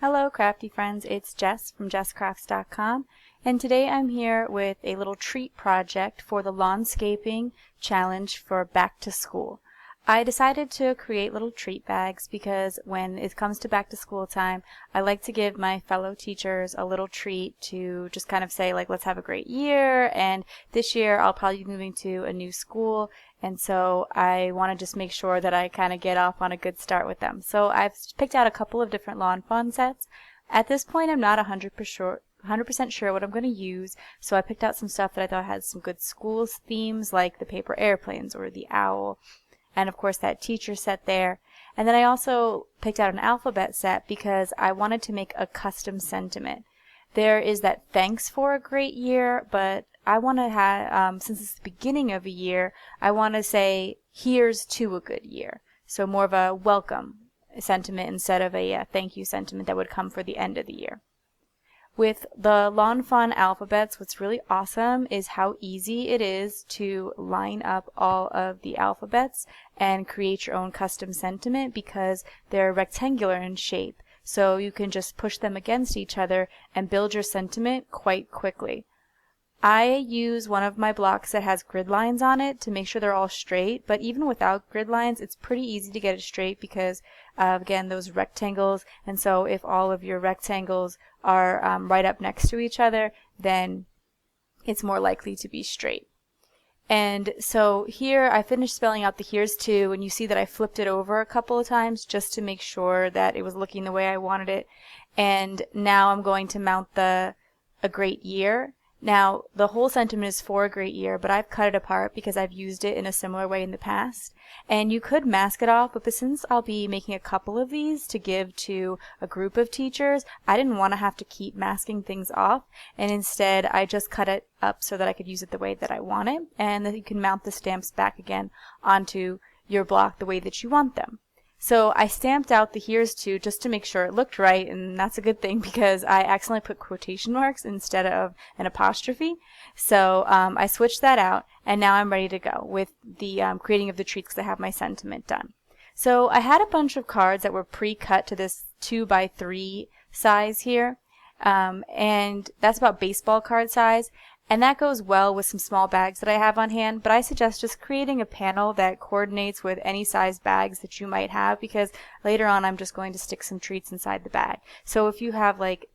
Hello crafty friends, it's Jess from jesscrafts.com, and today I'm here with a little treat project for the Lawnscaping Challenge for back to school. I decided to create little treat bags because when it comes to back to school time, I like to give my fellow teachers a little treat to just kind of say like, let's have a great year, and this year I'll probably be moving to a new school, and so I want to just make sure that I kind of get off on a good start with them. So I've picked out a couple of different Lawn Fawn sets. At this point I'm not 100% sure what I'm going to use, so I picked out some stuff that I thought had some good school themes like the paper airplanes or the owl, and of course that teacher set there. And then I also picked out an alphabet set because I wanted to make a custom sentiment. There is that thanks for a great year, but I want to have, since it's the beginning of a year, I want to say here's to a good year. So more of a welcome sentiment instead of a thank you sentiment that would come for the end of the year. With the Lawn Fawn alphabets, what's really awesome is how easy it is to line up all of the alphabets and create your own custom sentiment because they're rectangular in shape. So you can just push them against each other and build your sentiment quite quickly. I use one of my blocks that has grid lines on it to make sure they're all straight, but even without grid lines, it's pretty easy to get it straight because, again, those rectangles, and so if all of your rectangles are right up next to each other, then it's more likely to be straight. And so here I finished spelling out the here's to, and you see that I flipped it over a couple of times just to make sure that it was looking the way I wanted it. And now I'm going to mount a great year. Now, the whole sentiment is for a great year, but I've cut it apart because I've used it in a similar way in the past. And you could mask it off, but since I'll be making a couple of these to give to a group of teachers, I didn't want to have to keep masking things off, and instead I just cut it up so that I could use it the way that I want it, and then you can mount the stamps back again onto your block the way that you want them. So I stamped out the here's to just to make sure it looked right, and that's a good thing because I accidentally put quotation marks instead of an apostrophe. So I switched that out, and now I'm ready to go with the creating of the treats because I have my sentiment done. So I had a bunch of cards that were pre-cut to this 2x3 size here, and that's about baseball card size. And that goes well with some small bags that I have on hand, but I suggest just creating a panel that coordinates with any size bags that you might have because later on I'm just going to stick some treats inside the bag. So if you have like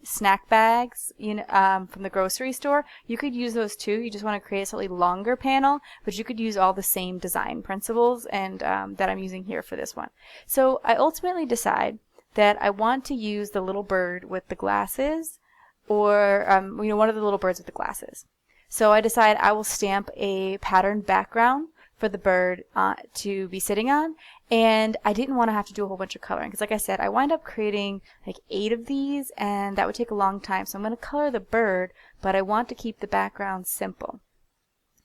snack bags from the grocery store, you could use those too. You just want to create a slightly longer panel, but you could use all the same design principles and that I'm using here for this one. So I ultimately decide that I want to use the little bird with the glasses, or one of the little birds with the glasses. So I decide I will stamp a patterned background for the bird to be sitting on, and I didn't want to have to do a whole bunch of coloring because like I said, I wind up creating like 8 of these and that would take a long time, so I'm going to color the bird, but I want to keep the background simple.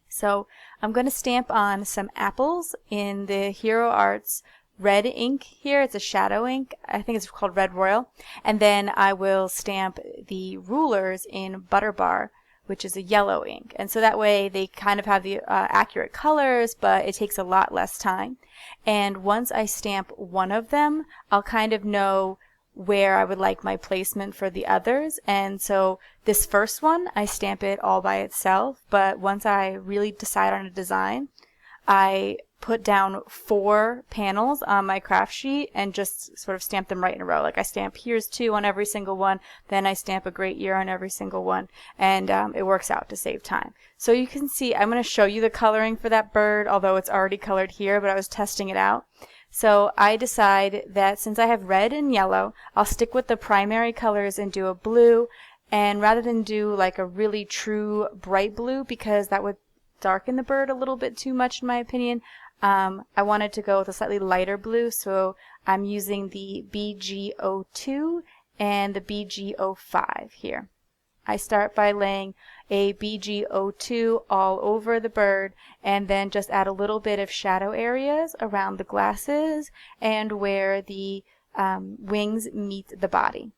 So I'm going to stamp on some apples in the Hero Arts red ink here. It's a shadow ink. I think it's called Red Royal. And then I will stamp the rulers in Butter Bar, which is a yellow ink. And so that way they kind of have the accurate colors, but it takes a lot less time. And once I stamp one of them, I'll kind of know where I would like my placement for the others. And so this first one, I stamp it all by itself. But once I really decide on a design, I put down 4 panels on my craft sheet and just sort of stamp them right in a row. Like I stamp here's to on every single one, then I stamp a great year on every single one, and it works out to save time. So you can see, I'm going to show you the coloring for that bird, although it's already colored here, but I was testing it out. So I decide that since I have red and yellow, I'll stick with the primary colors and do a blue, and rather than do like a really true bright blue because that would darken the bird a little bit too much in my opinion, I wanted to go with a slightly lighter blue, so I'm using the BG02 and the BG05 here. I start by laying a BG02 all over the bird and then just add a little bit of shadow areas around the glasses and where the wings meet the body.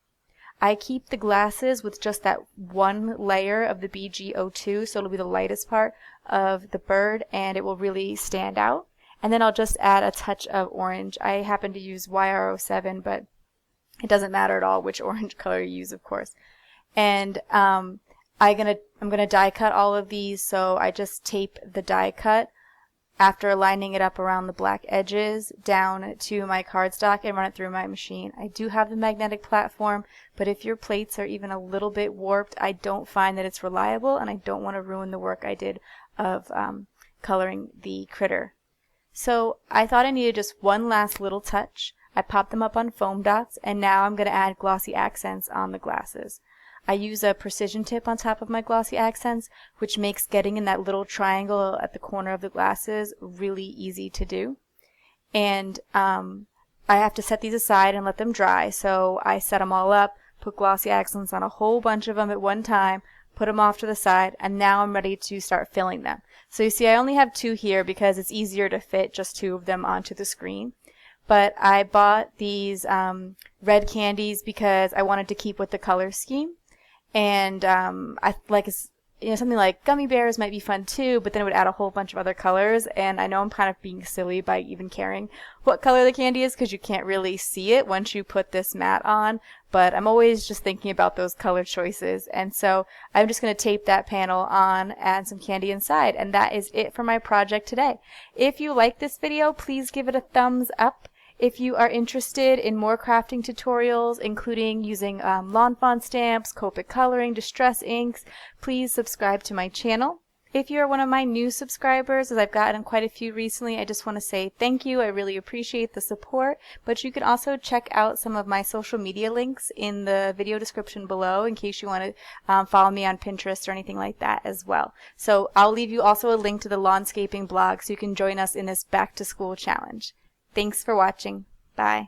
I keep the glasses with just that one layer of the BG02, so it'll be the lightest part of the bird and it will really stand out. And then I'll just add a touch of orange. I happen to use YR07, but It doesn't matter at all which orange color you use, of course. And I'm gonna die cut all of these, so I just tape the die cut after lining it up around the black edges down to my cardstock and run it through my machine. I do have the magnetic platform, but if your plates are even a little bit warped, I don't find that it's reliable, and I don't want to ruin the work I did of coloring the critter. So I thought I needed just one last little touch. I popped them up on foam dots, and now I'm going to add glossy accents on the glasses. I use a precision tip on top of my glossy accents, which makes getting in that little triangle at the corner of the glasses really easy to do. And I have to set these aside and let them dry, so I set them all up, put glossy accents on a whole bunch of them at one time, put them off to the side, and now I'm ready to start filling them. So you see I only have 2 here because it's easier to fit just 2 of them onto the screen. But I bought these red candies because I wanted to keep with the color scheme. And I like, something like gummy bears might be fun too, but then it would add a whole bunch of other colors. And I know I'm kind of being silly by even caring what color the candy is because you can't really see it once you put this mat on. But I'm always just thinking about those color choices. And so I'm just going to tape that panel on, add some candy inside. And that is it for my project today. If you like this video, please give it a thumbs up. If you are interested in more crafting tutorials, including using lawn fawn stamps, Copic coloring, distress inks, please subscribe to my channel. If you are one of my new subscribers, as I've gotten quite a few recently, I just want to say thank you. I really appreciate the support. But you can also check out some of my social media links in the video description below in case you want to follow me on Pinterest or anything like that as well. So I'll leave you also a link to the Lawnscaping blog so you can join us in this back to school challenge. Thanks for watching. Bye.